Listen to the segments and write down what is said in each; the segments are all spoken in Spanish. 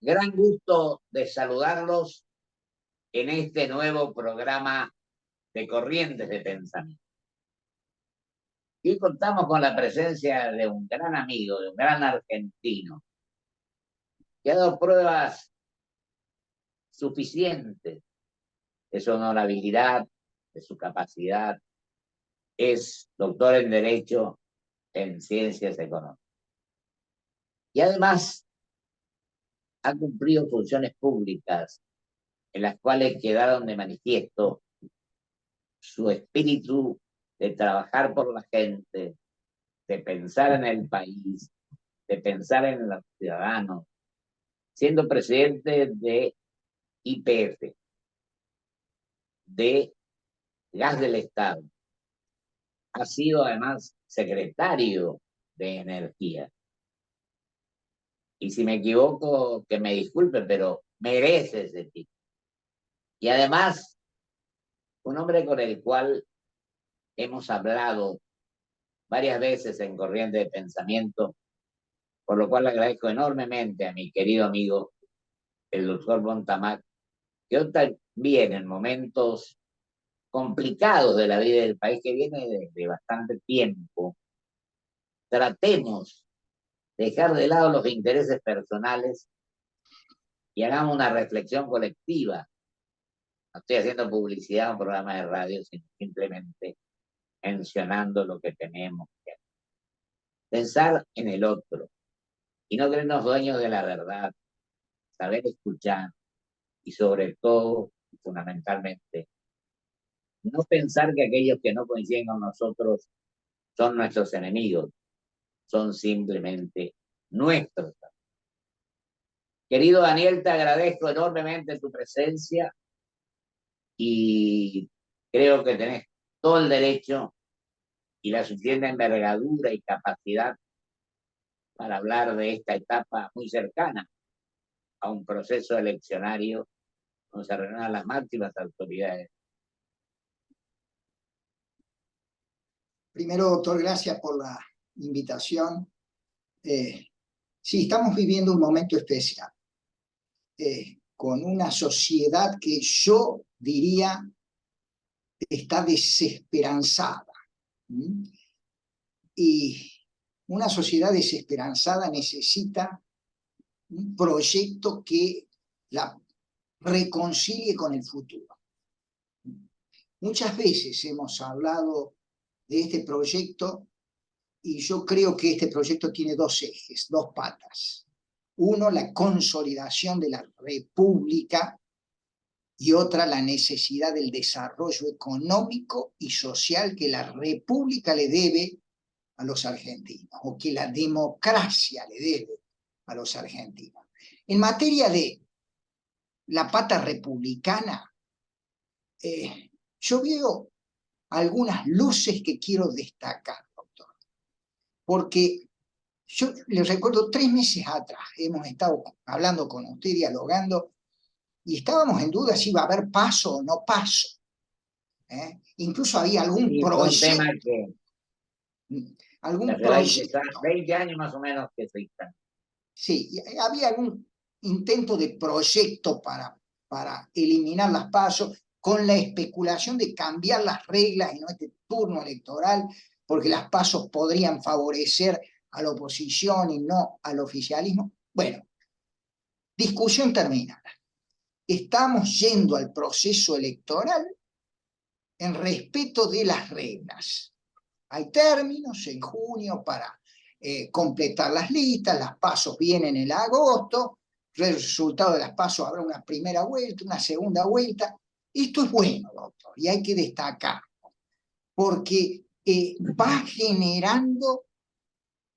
Gran gusto de saludarlos en este nuevo programa de Corrientes de Pensamiento. Y contamos con la presencia de un gran amigo, de un gran argentino, que ha dado pruebas suficientes de su honorabilidad, de su capacidad. Es doctor en Derecho en Ciencias Económicas. Y además ha cumplido funciones públicas en las cuales quedaron de manifiesto su espíritu de trabajar por la gente, de pensar en el país, de pensar en los ciudadanos, siendo presidente de YPF, de Gas del Estado. Ha sido además secretario de Energía. Y si me equivoco, que me disculpe, pero merece ese título. Y además, un hombre con el cual hemos hablado varias veces en Corriente de Pensamiento, por lo cual le agradezco enormemente a mi querido amigo, el doctor Montamac, que hoy también en momentos complicados de la vida del país, que viene de bastante tiempo, tratemos de dejar de lado los intereses personales y hagamos una reflexión colectiva. No estoy haciendo publicidad a un programa de radio, sino simplemente mencionando lo que tenemos que hacer. Pensar en el otro y no creernos dueños de la verdad, saber escuchar y sobre todo, fundamentalmente, no pensar que aquellos que no coinciden con nosotros son nuestros enemigos, son simplemente nuestros. Querido Daniel, te agradezco enormemente tu presencia y creo que tenés todo el derecho y la suficiente envergadura y capacidad para hablar de esta etapa muy cercana a un proceso eleccionario donde se reúnan las máximas autoridades. Primero, doctor, gracias por la invitación. Sí, estamos viviendo un momento especial, con una sociedad que yo diría está desesperanzada. Y una sociedad desesperanzada necesita un proyecto que la reconcilie con el futuro. Muchas veces hemos hablado de este proyecto y yo creo que este proyecto tiene dos ejes, dos patas. Uno, la consolidación de la República y otra, la necesidad del desarrollo económico y social que la República le debe a los argentinos, o que la democracia le debe a los argentinos. En materia de la pata republicana, yo veo algunas luces que quiero destacar, doctor, porque yo les recuerdo 3 meses atrás, hemos estado hablando con usted, dialogando, y estábamos en duda si iba a haber paso o no paso. Incluso había algún proyecto. Un tema que algún hace proyecto. 20 años más o menos que se está. Sí, había algún intento de proyecto para eliminar las pasos, con la especulación de cambiar las reglas en este turno electoral, porque las pasos podrían favorecer a la oposición y no al oficialismo. Bueno, discusión terminada. Estamos yendo al proceso electoral en respeto de las reglas. Hay términos en junio para completar las listas, las pasos vienen en agosto, el resultado de las pasos habrá una primera vuelta, una segunda vuelta. Esto es bueno, doctor, y hay que destacarlo, porque va generando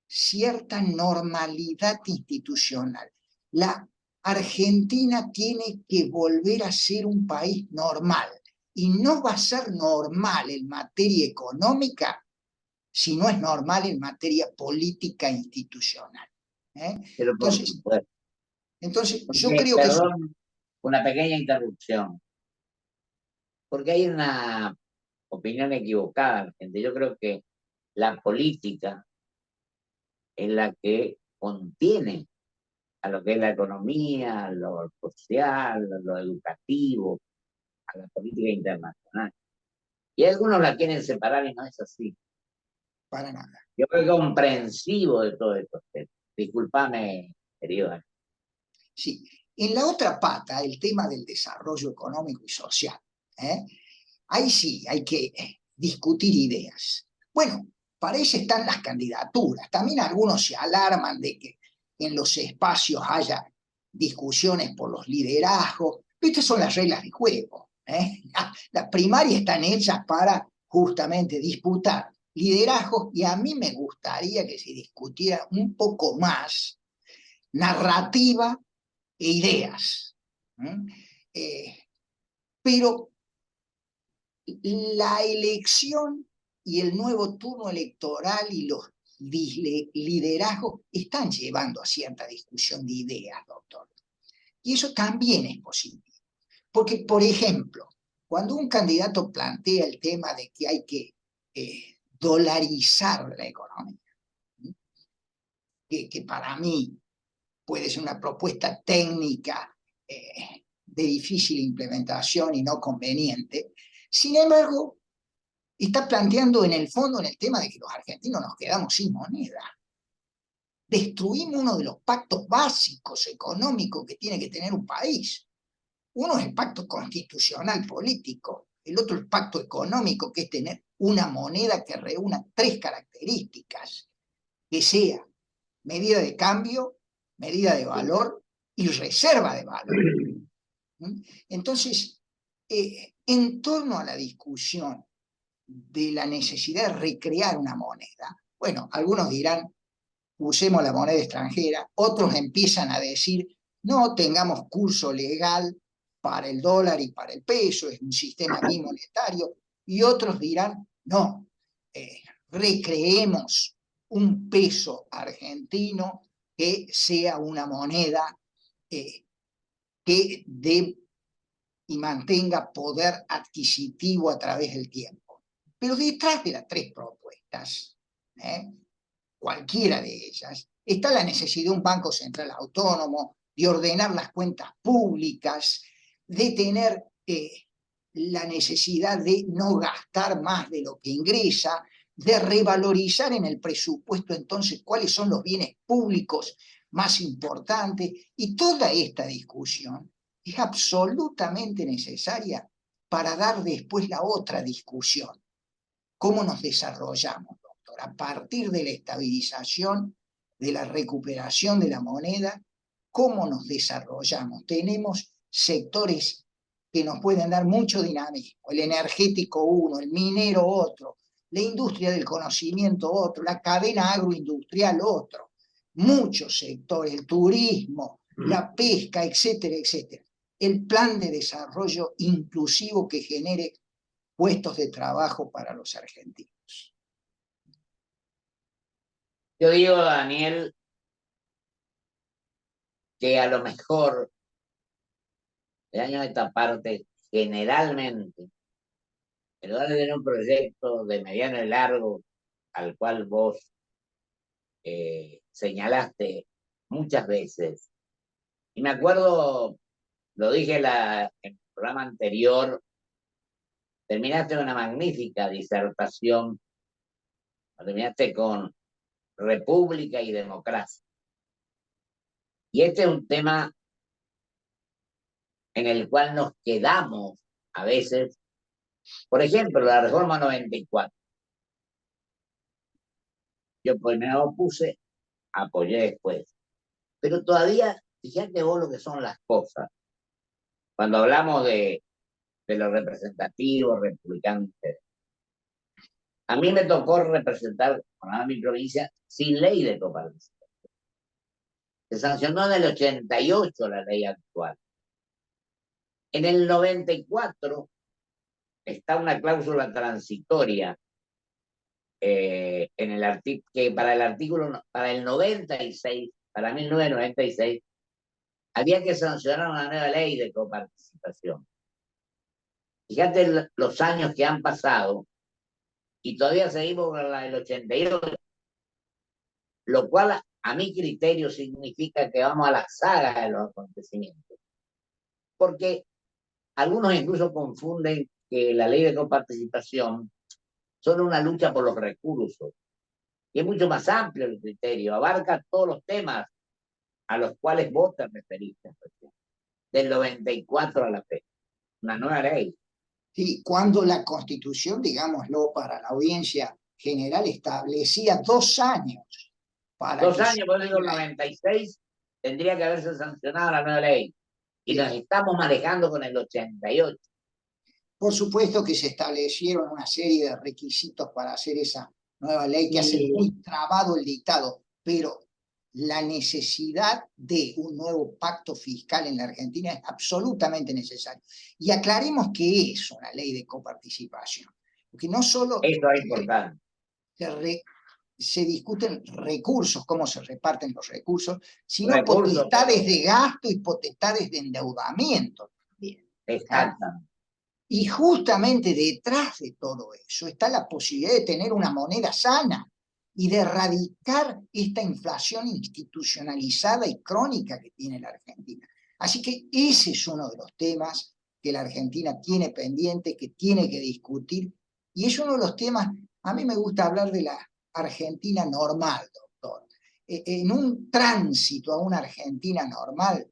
cierta normalidad institucional. La Argentina tiene que volver a ser un país normal, y no va a ser normal en materia económica si no es normal en materia política e institucional. Pero por supuesto. Entonces Porque, yo creo perdón, una pequeña interrupción. Porque hay una opinión equivocada, gente. Yo creo que la política es la que contiene a lo que es la economía, a lo social, a lo educativo, a la política internacional. Y algunos la quieren separar y no es así. para nada. Yo soy comprensivo de todos estos temas. Disculpame, querido. Sí. En la otra pata, el tema del desarrollo económico y social, ¿eh? Ahí sí hay que discutir ideas. Bueno, para eso están las candidaturas. También algunos se alarman de que en los espacios haya discusiones por los liderazgos. Estas son las reglas de juego. Las primarias están hechas para justamente disputar liderazgos y a mí me gustaría que se discutiera un poco más narrativa e ideas. Pero la elección y el nuevo turno electoral y los liderazgos están llevando a cierta discusión de ideas, doctor. Y eso también es posible. Porque, por ejemplo, cuando un candidato plantea el tema de que hay que dolarizar la economía, que para mí puede ser una propuesta técnica de difícil implementación y no conveniente, sin embargo, está planteando en el fondo en el tema de que los argentinos nos quedamos sin moneda. Destruimos uno de los pactos básicos económicos que tiene que tener un país. Uno es el pacto constitucional político, el otro el pacto económico, que es tener una moneda que reúna tres características, que sea medida de cambio, medida de valor y reserva de valor. Entonces, en torno a la discusión de la necesidad de recrear una moneda, bueno, algunos dirán, usemos la moneda extranjera, otros empiezan a decir, no tengamos curso legal para el dólar y para el peso, es un sistema bimonetario, y otros dirán, no, recreemos un peso argentino que sea una moneda que dé y mantenga poder adquisitivo a través del tiempo. Pero detrás de las tres propuestas, cualquiera de ellas, está la necesidad de un Banco Central autónomo, de ordenar las cuentas públicas, de tener la necesidad de no gastar más de lo que ingresa, de revalorizar en el presupuesto entonces cuáles son los bienes públicos más importantes, y toda esta discusión es absolutamente necesaria para dar después la otra discusión. ¿Cómo nos desarrollamos, doctor? A partir de la estabilización, de la recuperación de la moneda, ¿cómo nos desarrollamos? Tenemos sectores que nos pueden dar mucho dinamismo, el energético uno, el minero otro, la industria del conocimiento otro, la cadena agroindustrial otro, muchos sectores, el turismo, la pesca, etcétera, etcétera. El plan de desarrollo inclusivo que genere puestos de trabajo para los argentinos. Yo digo, Daniel, que a lo mejor de año a esta parte, generalmente, en lugar de tener un proyecto de mediano y largo, al cual vos señalaste muchas veces, y me acuerdo, lo dije en el programa anterior, terminaste una magnífica disertación, terminaste con República y Democracia. Y este es un tema en el cual nos quedamos a veces. Por ejemplo, la reforma 94. Yo primero opuse, apoyé después. Pero todavía, fíjate vos lo que son las cosas. Cuando hablamos de los representativos republicanos, a mí me tocó representar a mi provincia sin ley de coparticipación. Se sancionó en el 88 la ley actual. En el 94 está una cláusula transitoria en el que para el artículo, para el 96, para 1996, había que sancionar una nueva ley de coparticipación. Fíjate los años que han pasado y todavía seguimos con la del 88, lo cual a mi criterio significa que vamos a la saga de los acontecimientos. Porque algunos incluso confunden que la ley de coparticipación solo una lucha por los recursos. Y es mucho más amplio el criterio, abarca todos los temas a los cuales vos te referiste, del 94 a la fecha. Una nueva ley. Sí, cuando la Constitución, digámoslo para la audiencia general, establecía 2 años para Dos que años, por eso digo, el surgiera. 96 tendría que haberse sancionado la nueva ley. Y nos Bien. estamos manejando con el 88. Por supuesto que se establecieron una serie de requisitos para hacer esa nueva ley que hace Y muy trabado el dictado, pero la necesidad de un nuevo pacto fiscal en la Argentina es absolutamente necesario. Y aclaremos qué es una ley de coparticipación, porque no solo eso es importante. se discuten recursos, cómo se reparten los recursos, sino Recursos, potestades de gasto y potestades de endeudamiento también. ¿Ah? exactamente. Y justamente detrás de todo eso está la posibilidad de tener una moneda sana y de erradicar esta inflación institucionalizada y crónica que tiene la Argentina. Así que ese es uno de los temas que la Argentina tiene pendiente, que tiene que discutir, y es uno de los temas, a mí me gusta hablar de la Argentina normal, doctor. En un tránsito a una Argentina normal,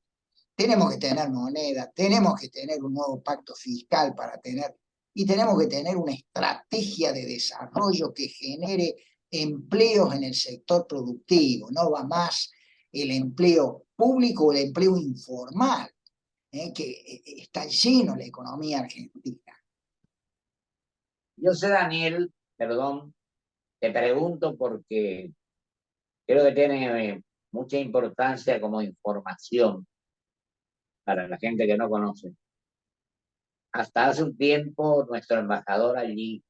tenemos que tener moneda, tenemos que tener un nuevo pacto fiscal para tener, y tenemos que tener una estrategia de desarrollo que genere empleos en el sector productivo, no va más el empleo público o el empleo informal, que está lleno la economía argentina. Yo sé, Daniel, perdón, te pregunto porque creo que tiene mucha importancia como información para la gente que no conoce. Hasta hace un tiempo, nuestro embajador allí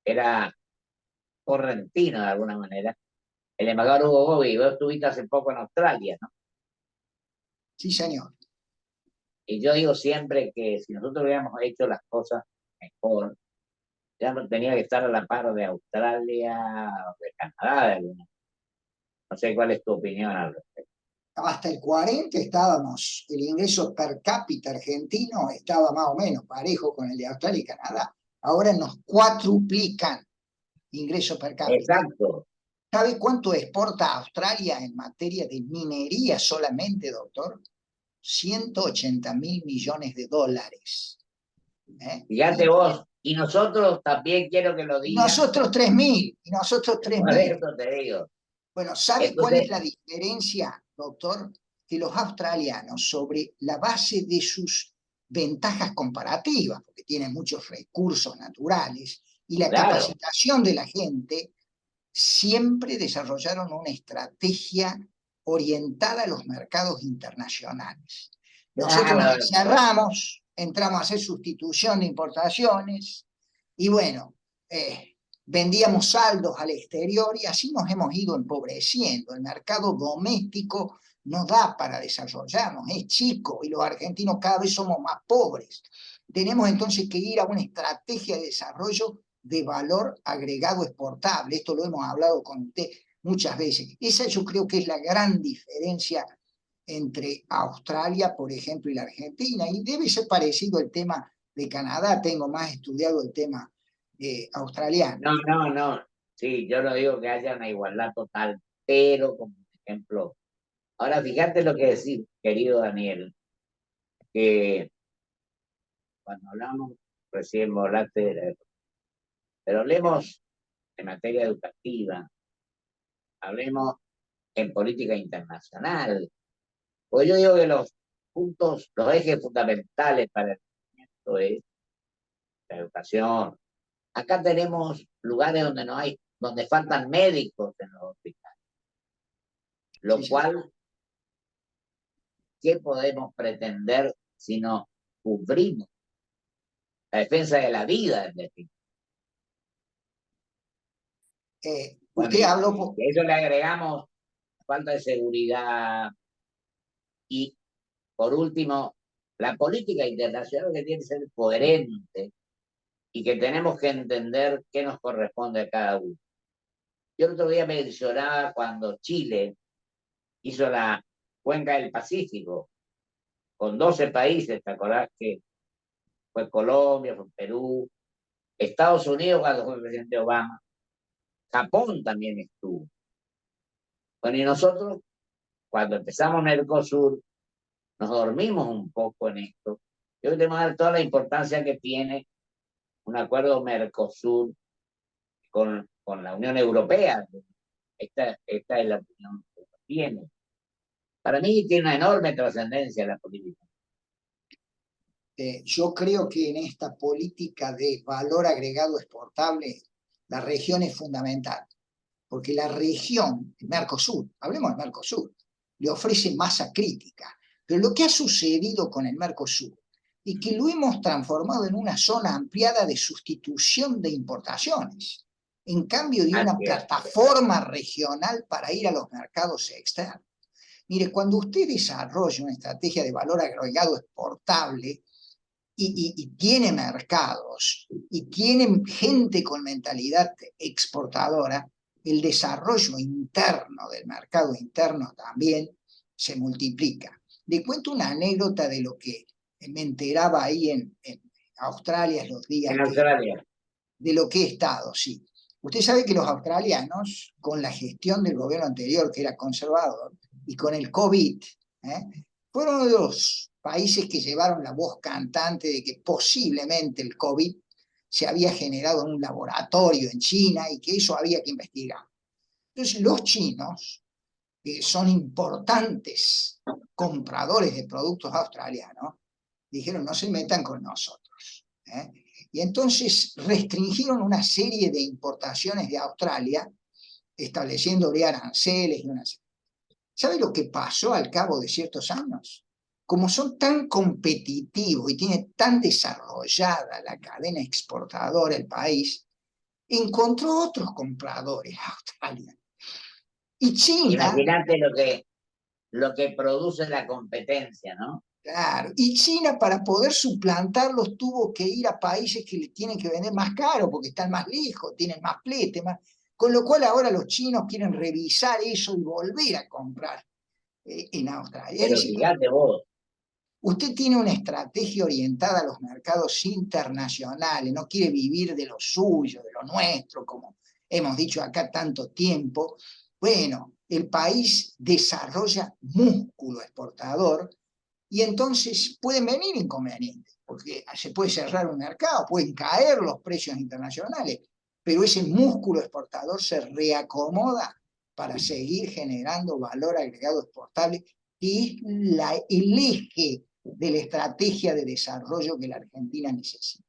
era correntino de alguna manera. El embajador Hugo Gobi, vos estuviste hace poco en Australia, ¿no? Sí, señor. Y yo digo siempre que si nosotros hubiéramos hecho las cosas mejor, ya no tenía que estar a la par de Australia o de Canadá, de alguna. No sé cuál es tu opinión al respecto. Hasta el 40 estábamos, el ingreso per cápita argentino estaba más o menos parejo con el de Australia y Canadá. Ahora nos cuatruplican ingreso per cápita. Exacto. ¿Sabe cuánto exporta Australia en materia de minería solamente, doctor? 180.000 millones de dólares. ¿Eh? Fíjate vos, y nosotros también quiero que lo Y digan, nosotros 3.000, y nosotros tres por mil. eso te digo. Bueno, ¿sabe cuál es Entonces, la diferencia, doctor? Que los australianos, sobre la base de sus ventajas comparativas, porque tienen muchos recursos naturales, y la claro, capacitación de la gente, siempre desarrollaron una estrategia orientada a los mercados internacionales. Nosotros nos claro, encerramos, entramos a hacer sustitución de importaciones y bueno, vendíamos saldos al exterior y así nos hemos ido empobreciendo. El mercado doméstico no da para desarrollarnos, es chico y los argentinos cada vez somos más pobres. Tenemos entonces que ir a una estrategia de desarrollo de valor agregado exportable. Esto lo hemos hablado con usted muchas veces. Esa yo creo que es la gran diferencia entre Australia, por ejemplo, y la Argentina. Y debe ser parecido el tema de Canadá. Tengo más estudiado el tema australiano. no, no, no. Sí, yo no digo que haya una igualdad total, pero como ejemplo. Ahora, fíjate lo que decís, querido Daniel, que cuando hablamos, recién vos hablaste pero hablemos en materia educativa, hablemos en política internacional. Pues yo digo que los puntos, los ejes fundamentales para el crecimiento es la educación. Acá tenemos lugares donde no hay, donde faltan médicos en los hospitales, Sí, lo señor. cual, ¿qué podemos pretender si no cubrimos la defensa de la vida, en definitiva? Bueno, Usted y habló, a eso le agregamos falta de seguridad y, por último, la política internacional que tiene que ser coherente y que tenemos que entender qué nos corresponde a cada uno. Yo el otro día mencionaba cuando Chile hizo la cuenca del Pacífico con 12 países, ¿te acordás que fue Colombia, fue Perú, Estados Unidos cuando fue el presidente Obama, Japón también estuvo? Bueno, y nosotros, cuando empezamos Mercosur, nos dormimos un poco en esto. Yo creo que tenemos que dar toda la importancia que tiene un acuerdo Mercosur con la Unión Europea. Esta es la opinión que tiene. Para mí tiene una enorme trascendencia la política. Yo creo que en esta política de valor agregado exportable, la región es fundamental, porque la región, el Mercosur, hablemos del Mercosur, le ofrece masa crítica. Pero lo que ha sucedido con el Mercosur es que lo hemos transformado en una zona ampliada de sustitución de importaciones, en cambio de una plataforma regional para ir a los mercados externos. Mire, cuando usted desarrolla una estrategia de valor agregado exportable, y tiene mercados y tiene gente con mentalidad exportadora, el desarrollo interno del mercado interno también se multiplica. Le cuento una anécdota de lo que me enteraba ahí en Australia los días en Australia. de lo que he estado, sí. Usted sabe que los australianos, con la gestión del gobierno anterior, que era conservador, y con el COVID, fueron uno de los países que llevaron la voz cantante de que posiblemente el COVID se había generado en un laboratorio en China y que eso había que investigar. Entonces los chinos, que son importantes compradores de productos australianos, dijeron no se metan con nosotros. Y entonces restringieron una serie de importaciones de Australia, estableciéndole aranceles y una serie. ¿Sabe lo que pasó al cabo de ciertos años? Como son tan competitivos y tiene tan desarrollada la cadena exportadora el país, encontró otros compradores Australia. Y China... Imagínate lo que produce la competencia, ¿no? Claro, y China para poder suplantarlos tuvo que ir a países que le tienen que vender más caro porque están más lejos, tienen más flete, con lo cual ahora los chinos quieren revisar eso y volver a comprar en Australia. Pero es decir, fíjate vos. Usted tiene una estrategia orientada a los mercados internacionales, no quiere vivir de lo suyo, de lo nuestro, como hemos dicho acá tanto tiempo. Bueno, el país desarrolla músculo exportador y entonces pueden venir inconvenientes, porque se puede cerrar un mercado, pueden caer los precios internacionales, pero ese músculo exportador se reacomoda para seguir generando valor agregado exportable, que es el eje de la estrategia de desarrollo que la Argentina necesita.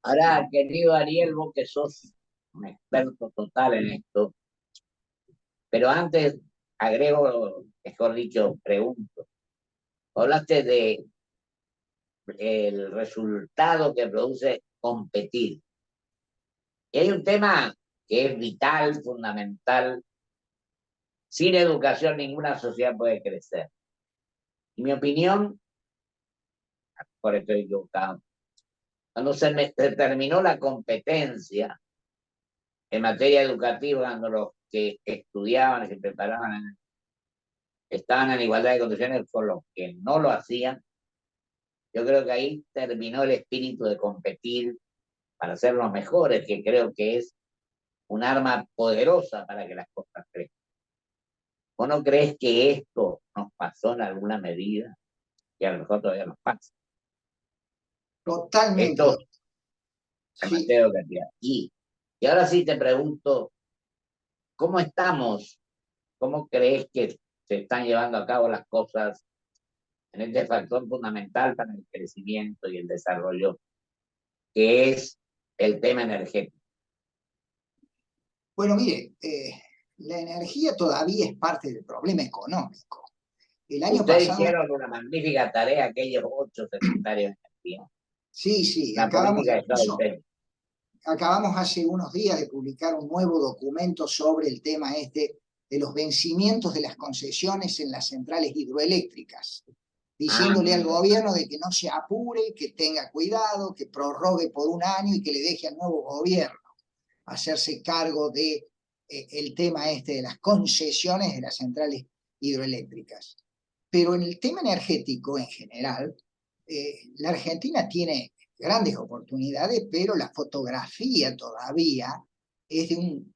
Ahora, querido Ariel, vos que sos un experto total en esto, pero antes agrego, mejor dicho, pregunto. Hablaste de el resultado que produce competir. Y hay un tema que es vital, fundamental. Sin educación ninguna sociedad puede crecer. En mi opinión, por estoy equivocado, cuando se terminó la competencia en materia educativa, cuando los que estudiaban y se preparaban estaban en igualdad de condiciones con los que no lo hacían, yo creo que ahí terminó el espíritu de competir para ser los mejores, que creo que es un arma poderosa para que las cosas crezcan. ¿Vos no crees que esto nos pasó en alguna medida? Y a lo mejor todavía nos pasa. Totalmente. Esto en Sí. materia educativa. Y ahora sí te pregunto, ¿cómo estamos? ¿Cómo crees que se están llevando a cabo las cosas en este factor fundamental para el crecimiento y el desarrollo, que es el tema energético? Bueno, mire, la energía todavía es parte del problema económico. El año Ustedes pasado... hicieron una magnífica tarea, aquellos 8 secretarios de energía. Sí, sí, La política de Estado interno. Acabamos hace unos días de publicar un nuevo documento sobre el tema este de los vencimientos de las concesiones en las centrales hidroeléctricas, diciéndole al gobierno de que no se apure, que tenga cuidado, que prorrogue por un año y que le deje al nuevo gobierno hacerse cargo de el tema este de las concesiones de las centrales hidroeléctricas. Pero en el tema energético en general, la Argentina tiene grandes oportunidades, pero la fotografía todavía es de un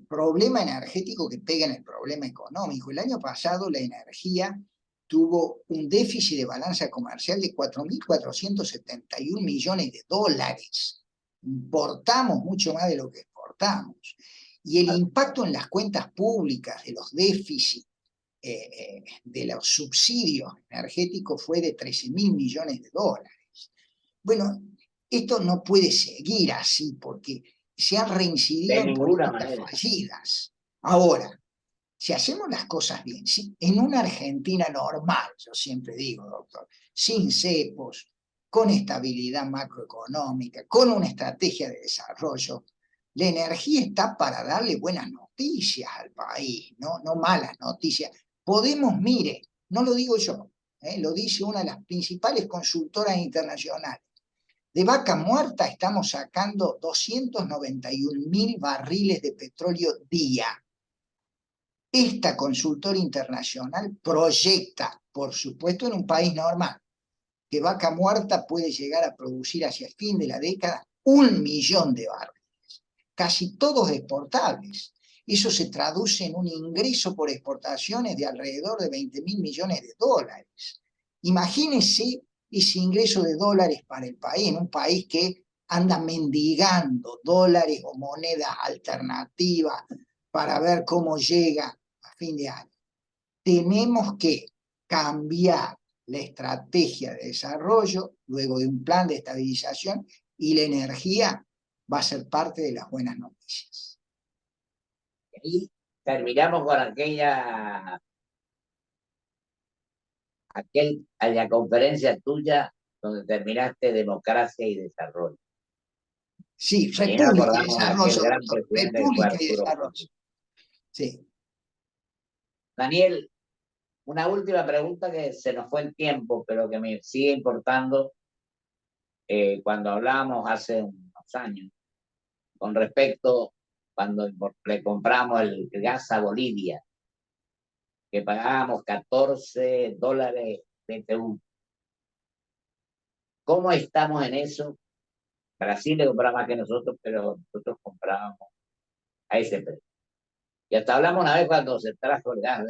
problema energético que pega en el problema económico. El año pasado la energía tuvo un déficit de balanza comercial de 4.471 millones de dólares. Importamos mucho más de lo que exportamos. Y el impacto en las cuentas públicas de los déficits de los subsidios energéticos fue de 13.000 millones de dólares. Bueno, esto no puede seguir así porque se han reincidido en políticas fallidas. Ahora, si hacemos las cosas bien, ¿sí? En una Argentina normal, yo siempre digo, doctor, sin cepos, con estabilidad macroeconómica, con una estrategia de desarrollo, la energía está para darle buenas noticias al país, no malas noticias. Podemos, mire, no lo digo yo, lo dice una de las principales consultoras internacionales. De Vaca Muerta estamos sacando 291.000 barriles de petróleo día. Esta consultora internacional proyecta, por supuesto en un país normal, que Vaca Muerta puede llegar a producir hacia el fin de la década 1 millón de barriles, casi todos exportables. Eso se traduce en un ingreso por exportaciones de alrededor de 20.000 millones de dólares. Imagínense ese ingreso de dólares para el país, en un país que anda mendigando dólares o monedas alternativas para ver cómo llega a fin de año. Tenemos que cambiar la estrategia de desarrollo luego de un plan de estabilización y la energía va a ser parte de las buenas noticias. Y terminamos con aquella conferencia tuya donde terminaste democracia y desarrollo. Sí, Y nos República y acordamos de aquel Desarrollo, gran doctor. presidente que fue República y Arturo Desarrollo. Frondizi. Sí. Daniel, una última pregunta que se nos fue el tiempo, pero que me sigue importando cuando hablábamos hace unos años, con respecto cuando le compramos el gas a Bolivia, que pagábamos $14 BTU. ¿Cómo estamos en eso? Brasil le compraba más que nosotros, pero nosotros comprábamos a ese precio. Y hasta hablamos una vez cuando se trajo el gas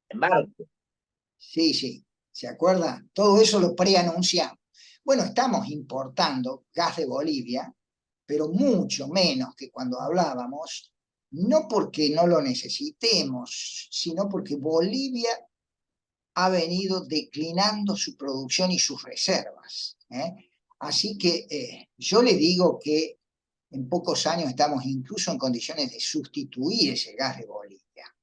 en barco. Sí, sí, ¿se acuerda? Todo eso lo preanunciamos. Bueno, estamos importando gas de Bolivia, pero mucho menos que cuando hablábamos, no porque no lo necesitemos, sino porque Bolivia ha venido declinando su producción y sus reservas. Así que yo le digo que en pocos años estamos incluso en condiciones de sustituir ese gas de Bolivia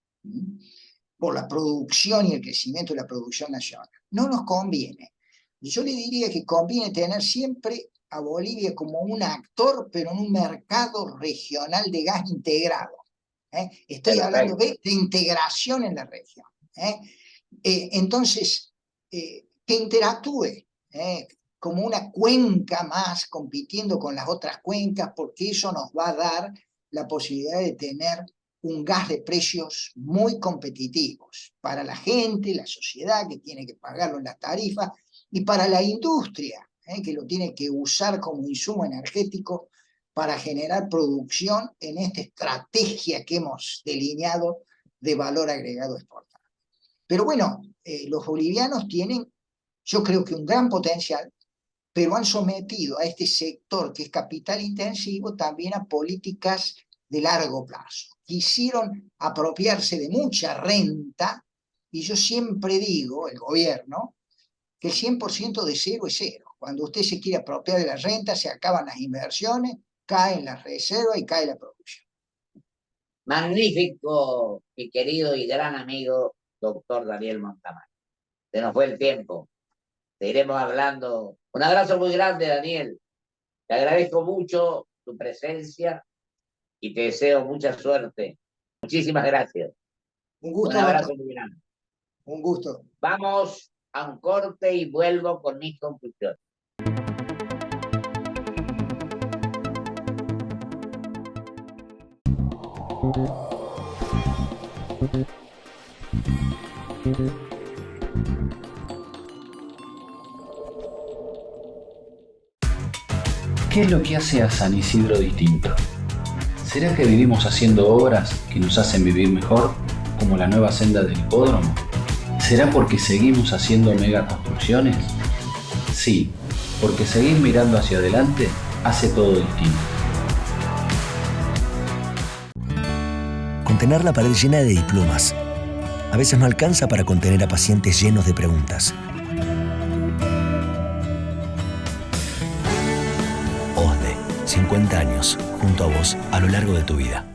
por la producción y el crecimiento de la producción nacional. No nos conviene. Yo le diría que conviene tener siempre a Bolivia como un actor, pero en un mercado regional de gas integrado. Estoy hablando de integración en la región. Entonces, que interactúe como una cuenca más, compitiendo con las otras cuencas, porque eso nos va a dar la posibilidad de tener un gas de precios muy competitivos para la gente, la sociedad que tiene que pagarlo en las tarifas, y para la industria, que lo tiene que usar como insumo energético para generar producción en esta estrategia que hemos delineado de valor agregado exportado. Pero bueno, los bolivianos tienen, yo creo que un gran potencial, pero han sometido a este sector que es capital intensivo también a políticas de largo plazo. Quisieron apropiarse de mucha renta, y yo siempre digo, el gobierno, que el 100% de cero es cero. Cuando usted se quiere apropiar de la renta, se acaban las inversiones, caen las reservas y cae la producción. Magnífico, mi querido y gran amigo, doctor Daniel Montamar. Se nos fue el tiempo. Seguiremos hablando. Un abrazo muy grande, Daniel. Te agradezco mucho tu presencia y te deseo mucha suerte. Muchísimas gracias. Un gusto, Un abrazo doctor. muy grande. Un gusto. Vamos a un corte y vuelvo con mis conclusiones. ¿Qué es lo que hace a San Isidro distinto? ¿Será que vivimos haciendo obras que nos hacen vivir mejor, como la nueva senda del hipódromo? ¿Será porque seguimos haciendo megaconstrucciones? Sí, porque seguir mirando hacia adelante hace todo distinto. Contener la pared llena de diplomas. A veces no alcanza para contener a pacientes llenos de preguntas. OSDE, 50 años, junto a vos, a lo largo de tu vida.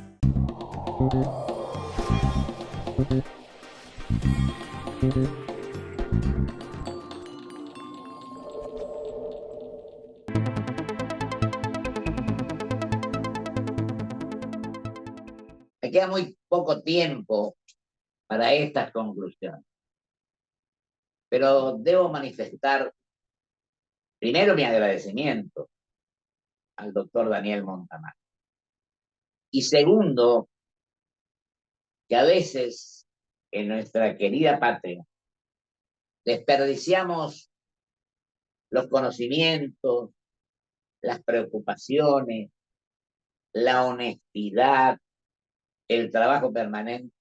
Me queda muy poco tiempo para estas conclusiones, pero debo manifestar primero mi agradecimiento al doctor Daniel Montamar. Y segundo, que a veces en nuestra querida patria desperdiciamos los conocimientos, las preocupaciones, la honestidad, el trabajo permanente.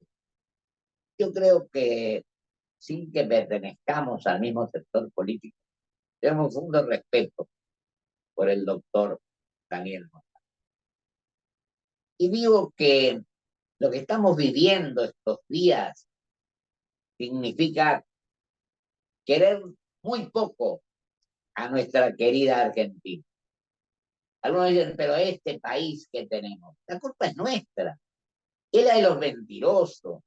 Yo creo que sin que pertenezcamos al mismo sector político, tenemos un profundo respeto por el doctor Daniel Montamar. Y digo que lo que estamos viviendo estos días significa querer muy poco a nuestra querida Argentina. Algunos dicen, pero este país que tenemos, la culpa es nuestra. Era de los mentirosos,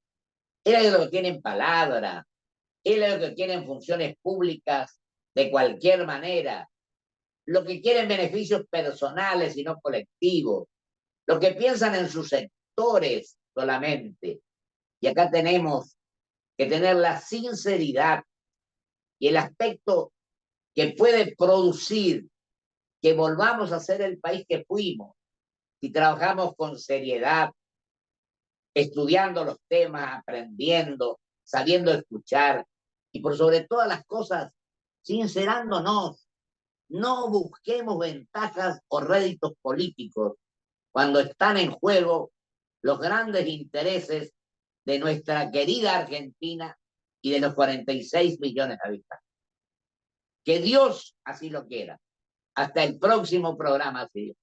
era de los que tienen palabra, era de los que quieren funciones públicas de cualquier manera, los que quieren beneficios personales y no colectivos, los que piensan en sus sectores solamente. Y acá tenemos que tener la sinceridad y el aspecto que puede producir que volvamos a ser el país que fuimos si trabajamos con seriedad, estudiando los temas, aprendiendo, sabiendo escuchar y por sobre todas las cosas, sincerándonos. No busquemos ventajas o réditos políticos cuando están en juego los grandes intereses de nuestra querida Argentina y de los 46 millones de habitantes. Que Dios así lo quiera. Hasta el próximo programa, sí.